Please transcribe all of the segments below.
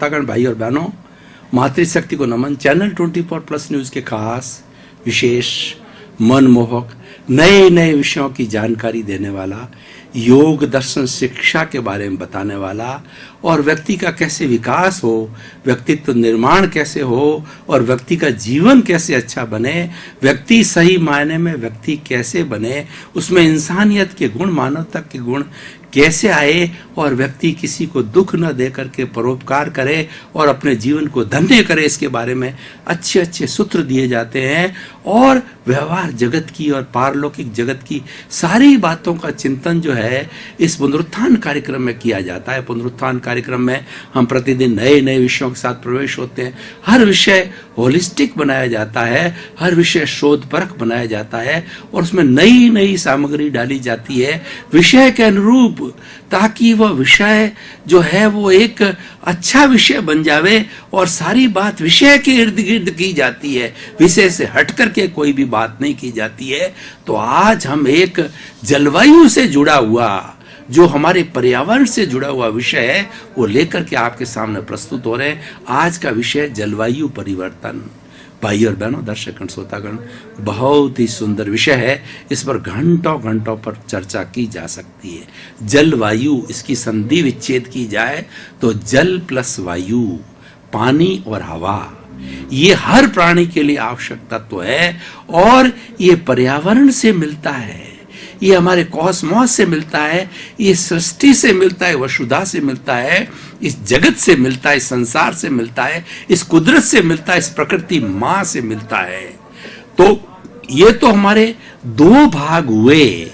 तागण भाई और बहनों, मातृशक्ति को नमन। चैनल 24+ न्यूज के खास विशेष मनमोहक नए नए विषयों की जानकारी देने वाला, योग दर्शन शिक्षा के बारे में बताने वाला और व्यक्ति का कैसे विकास हो, व्यक्तित्व निर्माण कैसे हो और व्यक्ति का जीवन कैसे अच्छा बने, व्यक्ति सही मायने में व्यक्ति कैसे बने, उसमें इंसानियत के गुण, मानवता के गुण कैसे आए और व्यक्ति किसी को दुख न दे करके परोपकार करे और अपने जीवन को धन्य करे, इसके बारे में अच्छे अच्छे सूत्र दिए जाते हैं। और व्यवहार जगत की और पारलौकिक जगत की सारी बातों का चिंतन जो है इस पुनरुत्थान कार्यक्रम में किया जाता है। पुनरुत्थान कार्यक्रम में हम प्रतिदिन नए नए विषयों के साथ प्रवेश होते हैं। हर विषय होलिस्टिक बनाया जाता है, हर विषय शोधपरक बनाया जाता है और उसमें नई नई सामग्री डाली जाती है विषय के अनुरूप, ताकि वह विषय जो है वो एक अच्छा विषय बन जावे और सारी बात विषय के इर्द गिर्द की जाती है, विषय से हट करके कोई भी बात नहीं की जाती है। तो आज हम एक जलवायु से जुड़ा हुआ, जो हमारे पर्यावरण से जुड़ा हुआ विषय है, वो लेकर के आपके सामने प्रस्तुत हो रहे हैं। आज का विषय जलवायु परिवर्तन। भाई और बहनों, दर्शकगण, श्रोतागण, बहुत ही सुंदर विषय है। इस पर घंटों घंटों पर चर्चा की जा सकती है। जलवायु, इसकी संधि विच्छेद की जाए तो जल प्लस वायु, पानी और हवा, ये हर प्राणी के लिए आवश्यक तत्व है और ये पर्यावरण से मिलता है, ये हमारे कॉस्मॉस से मिलता है, ये सृष्टि से मिलता है, वसुधा से मिलता है, इस जगत से मिलता है, इस संसार से मिलता है, इस कुदरत से मिलता है, इस प्रकृति माँ से मिलता है। तो ये तो हमारे दो भाग हुए।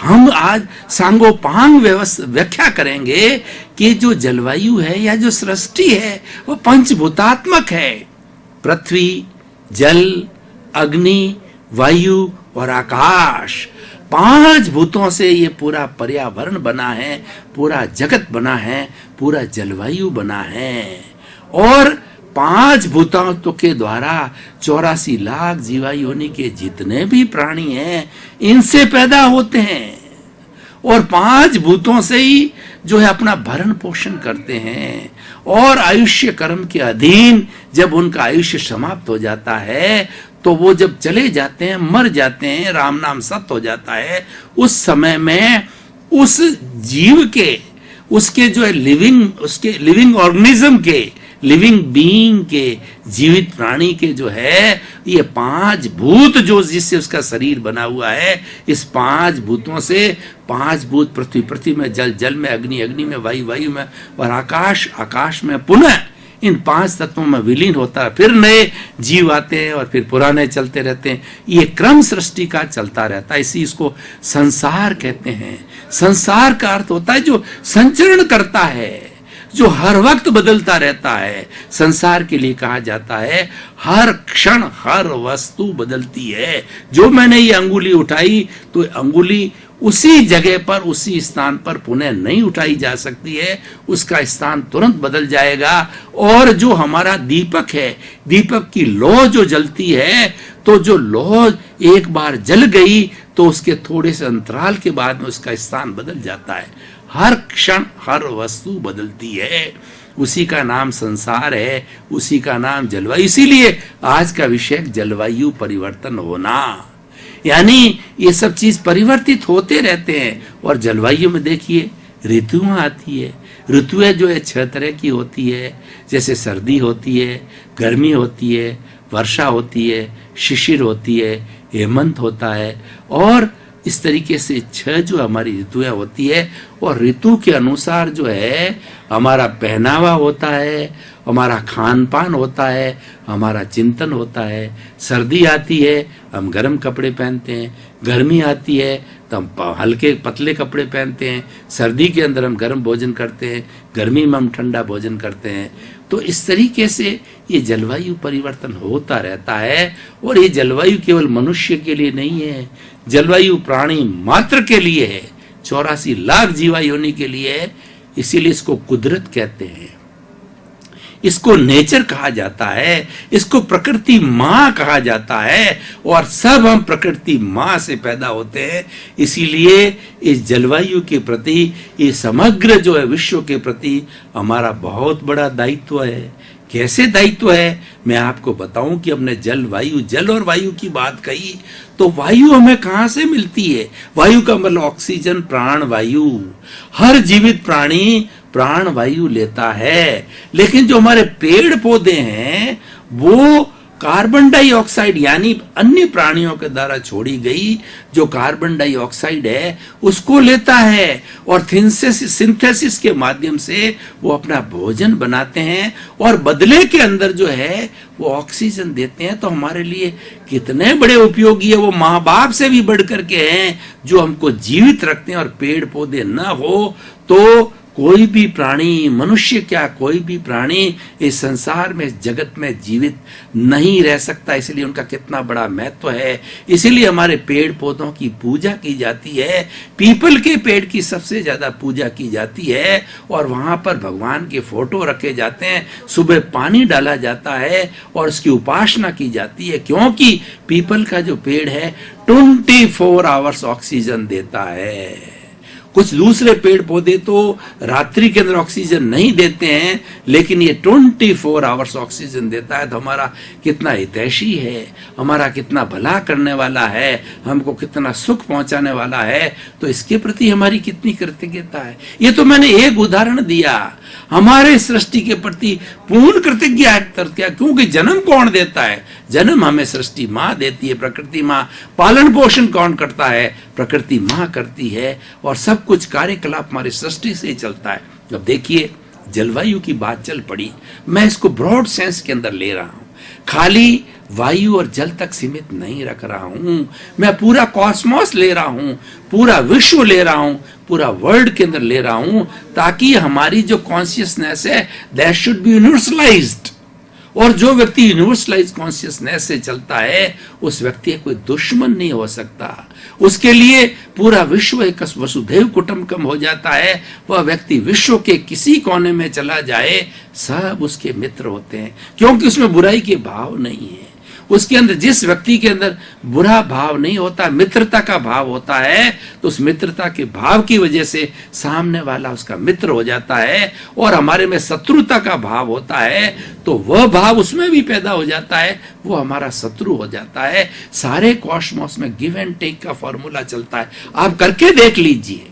हम आज सांगोपांग व्याख्या करेंगे कि जो जलवायु है या जो सृष्टि है वो पंचभूतात्मक है। पृथ्वी, जल, अग्नि, वायु और आकाश, 5 भूतों से ये पूरा पर्यावरण बना है, पूरा जगत बना है, पूरा जलवायु बना है। और 5 भूतों के द्वारा 84 लाख जीवा योनि के जितने भी प्राणी हैं इनसे पैदा होते हैं और 5 भूतों से ही जो है अपना भरण पोषण करते हैं। और आयुष्य कर्म के अधीन जब उनका आयुष्य समाप्त हो जाता है तो वो जब चले जाते हैं, मर जाते हैं, राम नाम सत्य हो जाता है, उस समय में उस जीव के, उसके जो है लिविंग ऑर्गेनिज्म के, लिविंग बीइंग के, जीवित प्राणी के जो है ये 5 भूत जो जिससे उसका शरीर बना हुआ है, इस 5 भूतों से 5 भूत, पृथ्वी, पृथ्वी में, जल, जल में, अग्नि, अग्नि में, वायु, वायु में और आकाश, आकाश में पुनः इन 5 तत्वों में विलीन होता है। फिर नए जीव आते हैं और फिर पुराने चलते रहते हैं। ये क्रम सृष्टि का चलता रहता है, इसी इसको संसार कहते हैं। संसार का अर्थ होता है जो संचरण करता है, जो हर वक्त बदलता रहता है। संसार के लिए कहा जाता है हर क्षण हर वस्तु बदलती है। जो मैंने ये अंगुली उठाई तो अंगुली उसी जगह पर, उसी स्थान पर पुनः नहीं उठाई जा सकती है, उसका स्थान तुरंत बदल जाएगा। और जो हमारा दीपक है, दीपक की लौ जो जलती है, तो जो लौ एक बार जल गई तो उसके थोड़े से अंतराल के बाद में उसका स्थान बदल जाता है। हर क्षण हर वस्तु बदलती है, उसी का नाम संसार है, उसी का नाम जलवायु। इसीलिए आज का विषय जलवायु परिवर्तन होना, यानी ये सब चीज परिवर्तित होते रहते हैं। और जलवायु में देखिए ऋतुएं आती है। ऋतुएं जो है 6 तरह की होती है, जैसे सर्दी होती है, गर्मी होती है, वर्षा होती है, शिशिर होती है, हेमंत होता है। और इस तरीके से 6 जो हमारी ऋतुएं होती है और ऋतु के अनुसार जो है हमारा पहनावा होता है, हमारा खान पान होता है, हमारा चिंतन होता है। सर्दी आती है हम गर्म कपड़े पहनते हैं, गर्मी आती है तो हम हल्के पतले कपड़े पहनते हैं, सर्दी के अंदर हम गर्म भोजन करते हैं, गर्मी में हम ठंडा भोजन करते हैं। तो इस तरीके से ये जलवायु परिवर्तन होता रहता है। और ये जलवायु केवल मनुष्य के लिए नहीं है, जलवायु प्राणी मात्र के लिए है, 84 लाख जीवा योनि के लिए है। इसीलिए इसको कुदरत कहते हैं। इसको नेचर कहा जाता है, इसको प्रकृति माँ कहा जाता है, और सब हम प्रकृति माँ से पैदा होते हैं। इसीलिए इस जलवायु के प्रति, इस समग्र जो है विश्व के प्रति हमारा बहुत बड़ा दायित्व है। कैसे दायित्व है मैं आपको बताऊं कि हमने जल और वायु की बात कही, तो वायु हमें कहां से मिलती है? वायु का मतलब ऑक्सीजन, प्राण वायु। हर जीवित प्राणी प्राण वायु लेता है, लेकिन जो हमारे पेड़ पौधे हैं वो कार्बन डाइऑक्साइड यानी अन्य प्राणियों के द्वारा छोड़ी गई जो कार्बन डाइऑक्साइड है उसको लेता है, और सिंथेसिस के माध्यम से वो अपना भोजन बनाते हैं और बदले के अंदर जो है वो ऑक्सीजन देते हैं। तो हमारे लिए कितने बड़े उपयोगी है, वो माँ बाप से भी बढ़ करके हैं जो हमको जीवित रखते हैं। और पेड़ पौधे न हो तो कोई भी प्राणी, मनुष्य क्या कोई भी प्राणी इस संसार में, इस जगत में जीवित नहीं रह सकता। इसलिए उनका कितना बड़ा महत्व है। इसीलिए हमारे पेड़ पौधों की पूजा की जाती है। पीपल के पेड़ की सबसे ज्यादा पूजा की जाती है, और वहां पर भगवान के फोटो रखे जाते हैं, सुबह पानी डाला जाता है और उसकी उपासना की जाती है, क्योंकि पीपल का जो पेड़ है 24 आवर्स ऑक्सीजन देता है। कुछ दूसरे पेड़ पौधे तो रात्रि के अंदर ऑक्सीजन नहीं देते हैं, लेकिन ये 24 आवर्स ऑक्सीजन देता है। तो हमारा कितना हितैषी है, हमारा कितना भला करने वाला है, हमको कितना सुख पहुंचाने वाला है, तो इसके प्रति हमारी कितनी कृतज्ञता है। ये तो मैंने एक उदाहरण दिया। हमारे सृष्टि के प्रति पूर्ण कृतज्ञता है, क्योंकि जन्म कौन देता है? जन्म हमें सृष्टि माँ देती है, प्रकृति माँ। पालन पोषण कौन करता है? प्रकृति माँ करती है, और सब कुछ कार्यकलाप हमारी सृष्टि से ही चलता है। अब देखिए, जलवायु की बात चल पड़ी, मैं इसको ब्रॉड सेंस के अंदर ले रहा हूं, खाली वायु और जल तक सीमित नहीं रख रहा हूं, मैं पूरा कॉस्मोस ले रहा हूं, पूरा विश्व ले रहा हूं, पूरा वर्ल्ड के अंदर ले रहा हूं, ताकि हमारी जो कॉन्शियसनेस है दैट शुड बी यूनिवर्सलाइज्ड। और जो व्यक्ति यूनिवर्सलाइज कॉन्शियसनेस से चलता है उस व्यक्ति कोई दुश्मन नहीं हो सकता। उसके लिए पूरा विश्व एक वसुधैव कुटुंबकम हो जाता है। वह व्यक्ति विश्व के किसी कोने में चला जाए सब उसके मित्र होते हैं, क्योंकि उसमें बुराई के भाव नहीं है। उसके अंदर, जिस व्यक्ति के अंदर बुरा भाव नहीं होता, मित्रता का भाव होता है, तो उस मित्रता के भाव की वजह से सामने वाला उसका मित्र हो जाता है। और हमारे में शत्रुता का भाव होता है तो वह भाव उसमें भी पैदा हो जाता है, वो हमारा शत्रु हो जाता है। सारे कॉस्मोस में गिव एंड टेक का फॉर्मूला चलता है। आप करके देख लीजिए।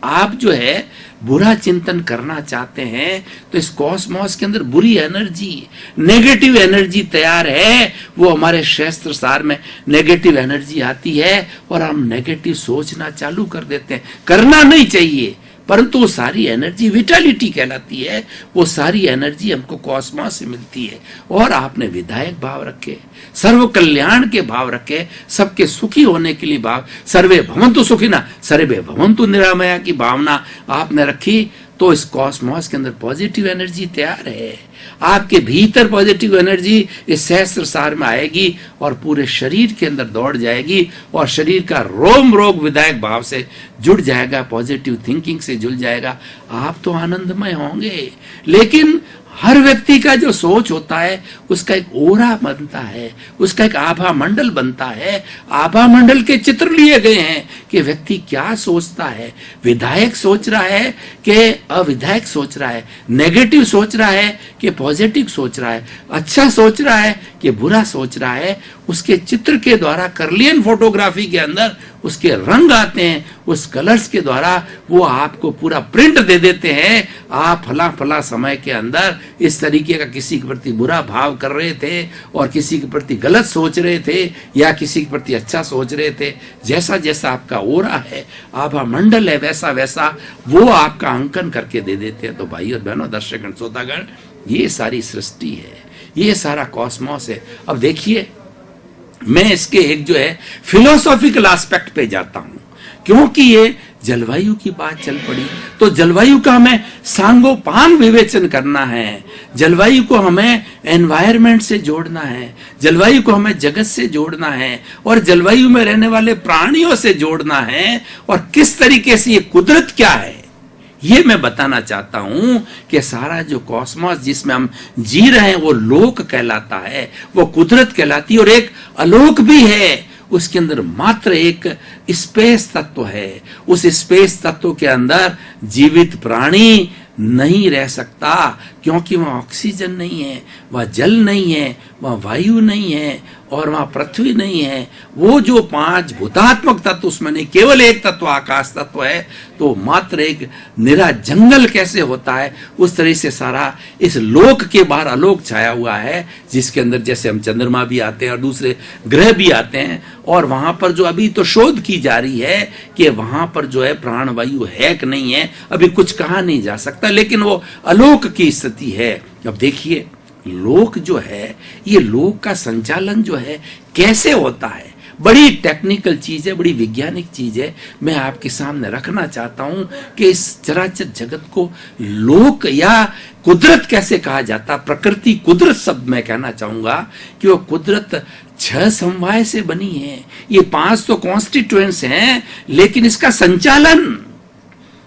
आप जो है बुरा चिंतन करना चाहते हैं तो इस कॉस्मोस के अंदर बुरी एनर्जी, नेगेटिव एनर्जी तैयार है, वो हमारे शास्त्र सार में नेगेटिव एनर्जी आती है और हम नेगेटिव सोचना चालू कर देते हैं। करना नहीं चाहिए, परंतु वो सारी एनर्जी विटालिटी कहलाती है। वो सारी एनर्जी हमको कॉस्मोस से मिलती है। और आपने विधायक भाव रखे, सर्व कल्याण के भाव रखे, सबके सुखी होने के लिए भाव, सर्वे भवन्तु सुखिनः सर्वे भवन्तु निरामया की भावना आपने रखी, तो इस कॉस्मोस के अंदर पॉजिटिव एनर्जी तैयार है। आपके भीतर पॉजिटिव एनर्जी इस सहस्त्र सार में आएगी और पूरे शरीर के अंदर दौड़ जाएगी, और शरीर का रोम रोग विधायक भाव से जुड़ जाएगा, पॉजिटिव थिंकिंग से जुड़ जाएगा। आप तो आनंदमय होंगे। लेकिन हर व्यक्ति का जो सोच होता है उसका एक ओरा बनता है, उसका एक आभा मंडल बनता है। आभा मंडल के चित्र लिए गए हैं कि व्यक्ति क्या सोचता है। विधायक सोच रहा है कि अविधायक सोच रहा है, नेगेटिव सोच रहा है कि पॉजिटिव सोच रहा है, अच्छा सोच रहा है कि बुरा सोच रहा है। उसके चित्र के द्वारा, कर्लियन फोटोग्राफी के अंदर उसके रंग आते हैं, उस कलर्स के द्वारा वो आपको पूरा प्रिंट दे देते हैं। आप फला फला समय के अंदर इस तरीके का किसी के प्रति बुरा भाव कर रहे थे और किसी के प्रति गलत सोच रहे थे या किसी के प्रति अच्छा सोच रहे थे। जैसा जैसा आपका ओरा है, आभा मंडल है, वैसा वैसा वो आपका अंकन करके दे देते हैं। तो भाई और बहनों, दर्शकगण, श्रोतागण, ये सारी सृष्टि है, ये सारा कॉस्मोस है। अब देखिए, मैं इसके एक जो है फिलोसॉफिकल एस्पेक्ट पे जाता हूं, क्योंकि ये जलवायु की बात चल पड़ी। तो जलवायु का हमें सांगोपांग विवेचन करना है, जलवायु को हमें एनवायरनमेंट से जोड़ना है, जलवायु को हमें जगत से जोड़ना है, और जलवायु में रहने वाले प्राणियों से जोड़ना है। और किस तरीके से ये कुदरत क्या है, ये मैं बताना चाहता हूं कि सारा जो कॉस्मोस जिसमें हम जी रहे हैं वो लोक कहलाता है, वो कुदरत कहलाती है, और एक अलोक भी है। उसके अंदर मात्र एक स्पेस तत्व है। उस स्पेस तत्व के अंदर जीवित प्राणी नहीं रह सकता, क्योंकि वहां ऑक्सीजन नहीं है, वहां जल नहीं है, वहां वायु नहीं है, और वहां पृथ्वी नहीं है। वो जो 5 भूतात्मक तत्व, उसमें नहीं, केवल एक तत्व आकाश तत्व है। तो मात्र एक निरा जंगल कैसे होता है, उस तरह से सारा इस लोक के बाहर अलोक छाया हुआ है, जिसके अंदर जैसे हम चंद्रमा भी आते हैं और दूसरे ग्रह भी आते हैं, और वहां पर जो अभी तो शोध की जा रही है कि वहां पर जो है प्राणवायु है कि नहीं है, अभी कुछ कहा नहीं जा सकता, लेकिन वो अलोक की स्थिति है। अब देखिए, लोक जो है, ये लोक का संचालन जो है कैसे होता है, बड़ी टेक्निकल चीज है, बड़ी वैज्ञानिक चीज है। मैं आपके सामने रखना चाहता हूं कि इस चराचर जगत को लोक या कुदरत कैसे कहा जाता। प्रकृति कुदरत शब्द मैं कहना चाहूंगा कि वो कुदरत 6 समवाय से बनी है। ये 5 तो कॉन्स्टिट्यूएंट्स हैं, लेकिन इसका संचालन,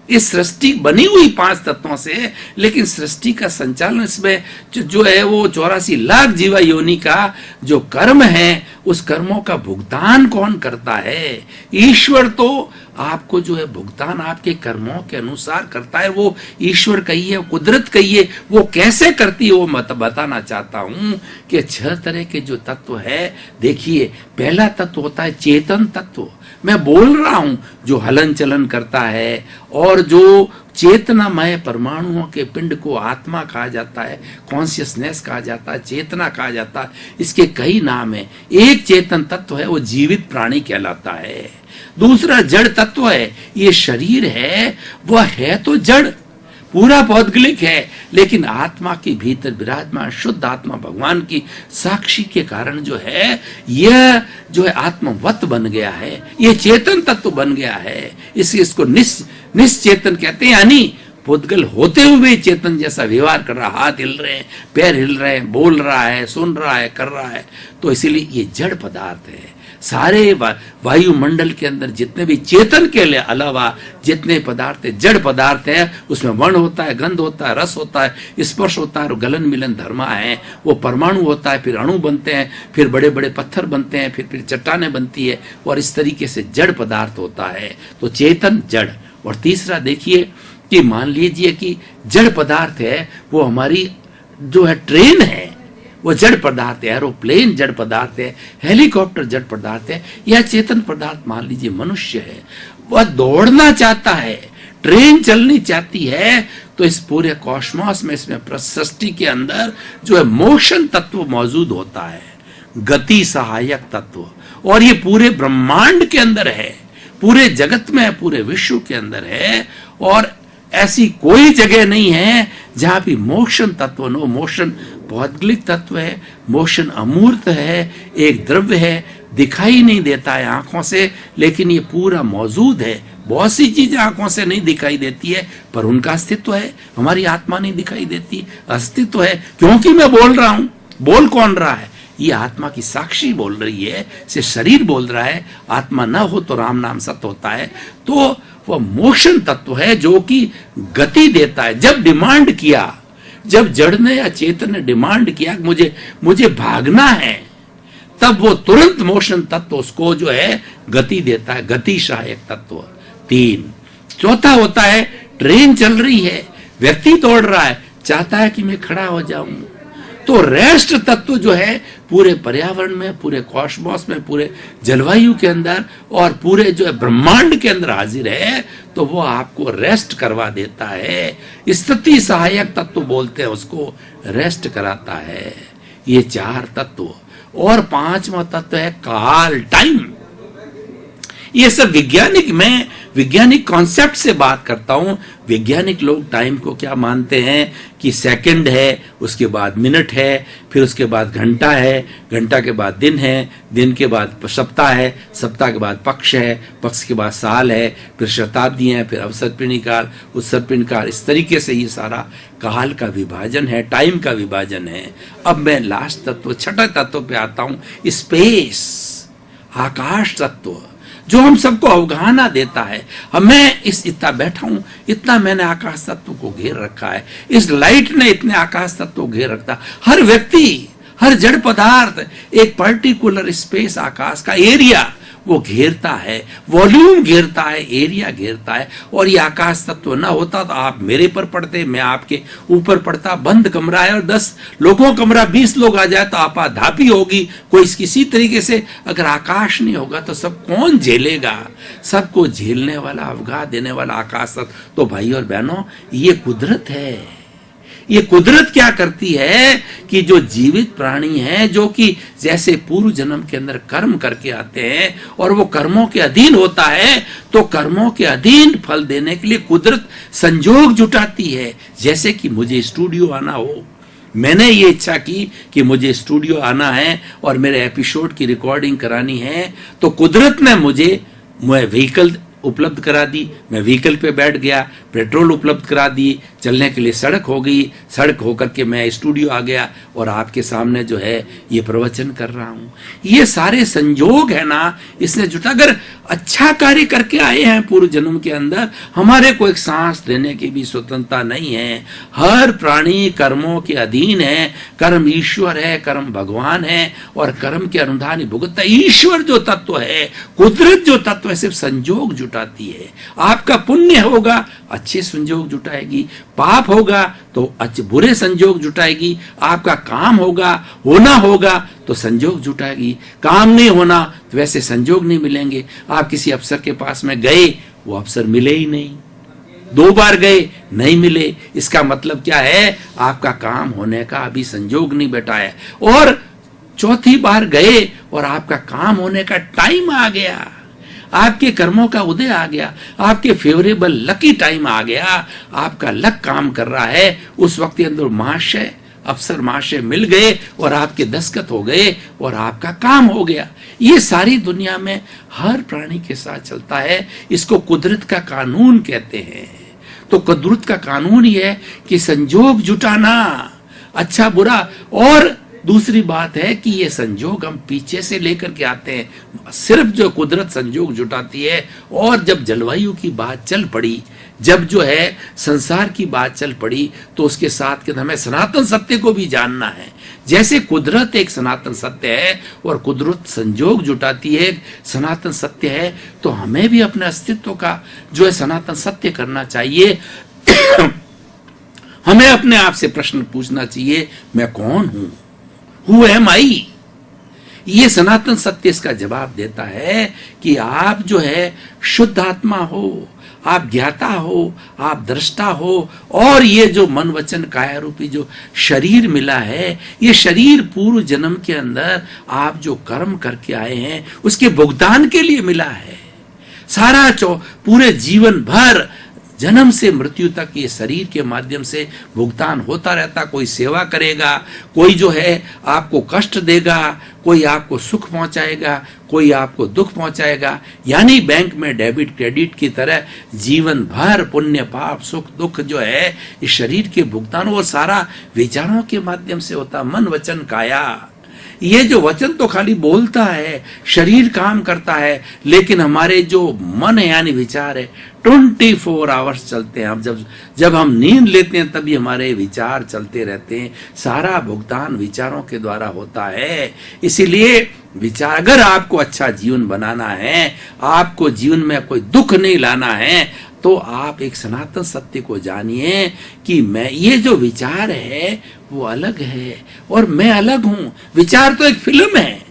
इस सृष्टि बनी हुई 5 तत्वों से, लेकिन सृष्टि का संचालन इसमें जो है वो 84 लाख जीवा योनि का जो कर्म है, उस कर्मों का भुगतान कौन करता है? ईश्वर तो आपको जो है भुगतान आपके कर्मों के अनुसार करता है। वो ईश्वर कहिए, कुदरत कहिए, वो कैसे करती है वो मैं बताना चाहता हूं कि 6 तरह के जो तत्व है। देखिए, पहला तत्व होता है चेतन तत्व। मैं बोल रहा हूं, जो हलन चलन करता है, और जो चेतनामय परमाणुओं के पिंड को आत्मा कहा जाता है, कॉन्शियसनेस कहा जाता है, चेतना कहा जाता है। इसके कई नाम है। एक चेतन तत्व है, वो जीवित प्राणी कहलाता है। दूसरा जड़ तत्व है, ये शरीर है, वह है तो जड़, पूरा पौद्गलिक है, लेकिन आत्मा के भीतर विराजमान शुद्ध आत्मा भगवान की साक्षी के कारण जो है, यह जो है आत्मवत बन गया है, ये चेतन तत्व बन गया है। इसको निश्चेतन कहते हैं, यानी पुद्गल होते हुए चेतन जैसा व्यवहार कर रहा, हाथ हिल रहे हैं, पैर हिल रहे हैं, बोल रहा है, सुन रहा है, कर रहा है। तो इसीलिए ये जड़ पदार्थ है। सारे वायुमंडल के अंदर जितने भी चेतन के अलावा जितने पदार्थ है, जड़ पदार्थ है, उसमें वर्ण होता है, गंध होता है, रस होता है, स्पर्श होता है, और गलन मिलन धर्मा है। वो परमाणु होता है, फिर अणु बनते हैं, फिर बड़े बड़े पत्थर बनते हैं, फिर चट्टानें बनती है, और इस तरीके से जड़ पदार्थ होता है। तो चेतन जड़। और तीसरा देखिए कि मान लीजिए कि जड़ पदार्थ है, वो हमारी जो है ट्रेन है, वो जड़ पदार्थ है। एरोप्लेन जड़ पदार्थ है, हेलीकॉप्टर जड़ पदार्थ है, या चेतन पदार्थ मान लीजिए मनुष्य है। वह दौड़ना चाहता है, ट्रेन चलनी चाहती है, तो इस पूरे कॉस्मोस में, इसमें सृष्टि के अंदर जो है मोशन तत्व मौजूद होता है, गति सहायक तत्व। और ये पूरे ब्रह्मांड के अंदर है, पूरे जगत में है, पूरे विश्व के अंदर है। और ऐसी कोई जगह नहीं है जहां भी मोशन तत्व नो। मोशन भौगोलिक तत्व है, मोशन अमूर्त है, एक द्रव्य है, दिखाई नहीं देता है आंखों से, लेकिन ये पूरा मौजूद है। बहुत सी चीजें आंखों से नहीं दिखाई देती है, पर उनका अस्तित्व है। हमारी आत्मा नहीं दिखाई देती, अस्तित्व है, क्योंकि मैं बोल रहा हूं। बोल कौन रहा है? ये आत्मा की साक्षी बोल रही है, से शरीर बोल रहा है। आत्मा न हो तो राम नाम सत्य होता है। तो वह मोशन तत्व है जो कि गति देता है। जब डिमांड किया, जब जड़ ने या चेतन ने डिमांड किया कि मुझे भागना है, तब वो तुरंत मोशन तत्व उसको जो है गति देता है, गति सहायक तत्व। 3। चौथा होता है ट्रेन चल रही है, व्यक्ति दौड़ रहा है, चाहता है कि मैं खड़ा हो जाऊं, तो रेस्ट तत्व जो है पूरे पर्यावरण में, पूरे कॉस्मोस में, पूरे जलवायु के अंदर और पूरे जो है ब्रह्मांड के अंदर हाजिर है, तो वो आपको रेस्ट करवा देता है। स्थिति सहायक तत्व बोलते हैं उसको, रेस्ट कराता है। ये 4 तत्व। और 5वां तत्व है काल, टाइम। ये सब वैज्ञानिक कॉन्सेप्ट से बात करता हूं। वैज्ञानिक लोग टाइम को क्या मानते हैं कि सेकंड है, उसके बाद मिनट है, फिर उसके बाद घंटा है, घंटा के बाद दिन है, दिन के बाद सप्ताह है, सप्ताह के बाद पक्ष है, पक्ष के बाद साल है, फिर शताब्दी है, फिर अवसर्पिणी काल, उत्सर्पिणी काल। इस तरीके से ये सारा काल का विभाजन है, टाइम का विभाजन है। अब मैं लास्ट तत्व, 6ठा तत्व पे आता हूं, स्पेस, आकाश तत्व, जो हम सबको अवगाहना देता है। अब मैं इस इतना बैठा हूं, इतना मैंने आकाश तत्व को घेर रखा है, इस लाइट ने इतने आकाश तत्व को घेर रखा। हर व्यक्ति, हर जड़ पदार्थ एक पर्टिकुलर स्पेस, आकाश का एरिया वो घेरता है, वॉल्यूम घेरता है, एरिया घेरता है। और ये आकाश तत्व ना होता तो आप मेरे पर पड़ते, मैं आपके ऊपर पड़ता। बंद कमरा है और 10 लोगों का कमरा, 20 लोग आ जाए तो आपाधापी होगी कोई किसी तरीके से। अगर आकाश नहीं होगा तो सब कौन झेलेगा? सबको झेलने वाला, अवगाह देने वाला आकाश तत्व। तो भाई और बहनों, ये कुदरत है। ये कुदरत क्या करती है कि जो जीवित प्राणी हैं, जो कि जैसे पूर्व जन्म के अंदर कर्म करके आते हैं और वो कर्मों के अधीन होता है, तो कर्मों के अधीन फल देने के लिए कुदरत संजोग जुटाती है। जैसे कि मुझे स्टूडियो आना हो, मैंने ये इच्छा की कि मुझे स्टूडियो आना है और मेरे एपिसोड की रिकॉर्डिंग करानी है, तो कुदरत ने मुझे व्हीकल उपलब्ध करा दी, मैं व्हीकल पे बैठ गया, पेट्रोल उपलब्ध करा दी, चलने के लिए सड़क हो गई, सड़क होकर के मैं स्टूडियो आ गया और आपके सामने जो है ये प्रवचन कर रहा हूं। ये सारे संजोग है ना, इसने जुटा। अगर अच्छा कार्य करके आए हैं पूर्व जन्म के अंदर, हमारे को एक सांस लेने की भी स्वतंत्रता नहीं है। हर प्राणी कर्मों के अधीन है। कर्म ईश्वर है, कर्म भगवान है और कर्म के अनुधान ही भुगतता। ईश्वर जो तत्व है, कुदरत जो तत्व है, सिर्फ संजोग जुटाती है। आपका पुण्य होगा, अच्छे संजोग जुटाएगी, पाप होगा तो अच्छे बुरे संजोग जुटाएगी। आपका काम होगा, होना होगा तो संजोग जुटाएगी। काम नहीं होना तो वैसे संजोग नहीं मिलेंगे। आप किसी अफसर के पास में गए, वो अफसर मिले ही नहीं। 2 बार गए, नहीं मिले। इसका मतलब क्या है? आपका काम होने का अभी संजोग नहीं बैठा है। और चौथी बार गए और आपका काम होने का टाइम आ गया, आपके कर्मों का उदय आ गया, आपके फेवरेबल लकी टाइम आ गया, आपका लक काम कर रहा है। उस वक्त के अंदर महाशय, अफसर महाशय मिल गए और आपके दस्तखत हो गए और आपका काम हो गया। ये सारी दुनिया में हर प्राणी के साथ चलता है। इसको कुदरत का कानून कहते हैं। तो कुदरत का कानून ये है कि संजोग जुटाना, अच्छा बुरा। और दूसरी बात है कि ये संजोग हम पीछे से लेकर के आते हैं। सिर्फ जो कुदरत संजोग जुटाती है। और जब जलवायु की बात चल पड़ी, जब जो है संसार की बात चल पड़ी, तो उसके साथ के हमें सनातन सत्य को भी जानना है। जैसे कुदरत एक सनातन सत्य है और कुदरत संजोग जुटाती है, सनातन सत्य है, तो हमें भी अपने अस्तित्व का जो है सनातन सत्य करना चाहिए। हमें अपने आप से प्रश्न पूछना चाहिए, मैं कौन हूं? Who am I? ये सनातन सत्य इसका जवाब देता है कि आप जो है शुद्ध आत्मा हो, आप ज्ञाता हो, आप दृष्टा हो। और ये जो मन वचन काया रूपी जो शरीर मिला है, ये शरीर पूर्व जन्म के अंदर आप जो कर्म करके आए हैं उसके भुगतान के लिए मिला है। सारा पूरे जीवन भर, जन्म से मृत्यु तक ये शरीर के माध्यम से भुगतान होता रहता। कोई सेवा करेगा, कोई जो है आपको कष्ट देगा, कोई आपको सुख पहुंचाएगा, कोई आपको दुख पहुंचाएगा। यानी बैंक में डेबिट क्रेडिट की तरह जीवन भर पुण्य पाप सुख दुख जो है इस शरीर के भुगतान, और सारा विचारों के माध्यम से होता। मन वचन काया, ये जो वचन तो खाली बोलता है, शरीर काम करता है, लेकिन हमारे जो मन है यानी विचार है 24 आवर्स चलते हैं। जब हम नींद लेते हैं तभी हमारे विचार चलते रहते हैं। सारा भुगतान विचारों के द्वारा होता है। इसीलिए विचार, अगर आपको अच्छा जीवन बनाना है, आपको जीवन में कोई दुख नहीं लाना है, तो आप एक सनातन सत्य को जानिए कि मैं, ये जो विचार है वो अलग है और मैं अलग हूं। विचार तो एक फिल्म है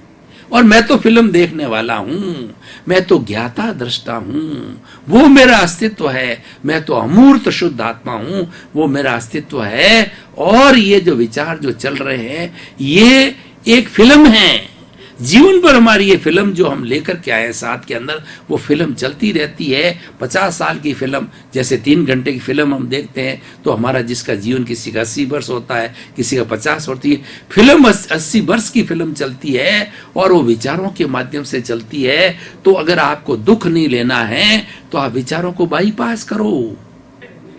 और मैं तो फिल्म देखने वाला हूं। मैं तो ज्ञाता दृष्टा हूं, वो मेरा अस्तित्व है। मैं तो अमूर्त शुद्ध आत्मा हूं, वो मेरा अस्तित्व है। और ये जो विचार जो चल रहे हैं ये एक फिल्म है। जीवन पर हमारी ये फिल्म जो हम लेकर के आए साथ के अंदर, वो फिल्म चलती रहती है। 50 साल की फिल्म, जैसे 3 घंटे की फिल्म हम देखते हैं, तो हमारा जिसका जीवन किसी का 80 वर्ष होता है, किसी का 50 होती है। फिल्म 80 वर्ष की फिल्म चलती है और वो विचारों के माध्यम से चलती है। तो अगर आपको दुख नहीं लेना है तो आप विचारों को बाईपास करो।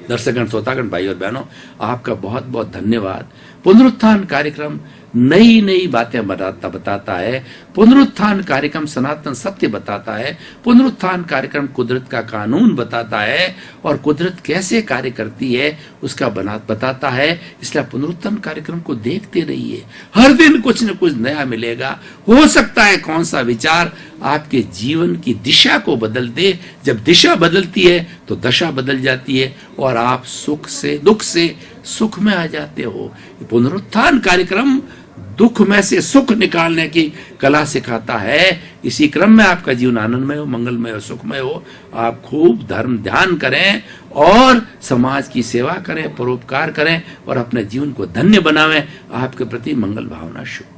दर्शकगण, श्रोतागण, भाई और बहनों, आपका बहुत बहुत धन्यवाद। पुनरुत्थान कार्यक्रम नई नई बातें बताता है। पुनरुत्थान कार्यक्रम सनातन सत्य बताता है। पुनरुत्थान कार्यक्रम कुदरत का कानून बताता है और कुदरत कैसे कार्य करती है उसका बताता है। इसलिए पुनरुत्थान कार्यक्रम को देखते रहिए, हर दिन कुछ न कुछ नया मिलेगा। हो सकता है कौन सा विचार आपके जीवन की दिशा को बदल दे। जब दिशा बदलती है तो दशा बदल जाती है और आप दुख से सुख में आ जाते हो। पुनरुत्थान कार्यक्रम दुख में से सुख निकालने की कला सिखाता है। इसी क्रम में आपका जीवन आनंदमय हो, मंगलमय हो, सुखमय हो। आप खूब धर्म ध्यान करें और समाज की सेवा करें, परोपकार करें और अपने जीवन को धन्य बनावें। आपके प्रति मंगल भावना शुभ।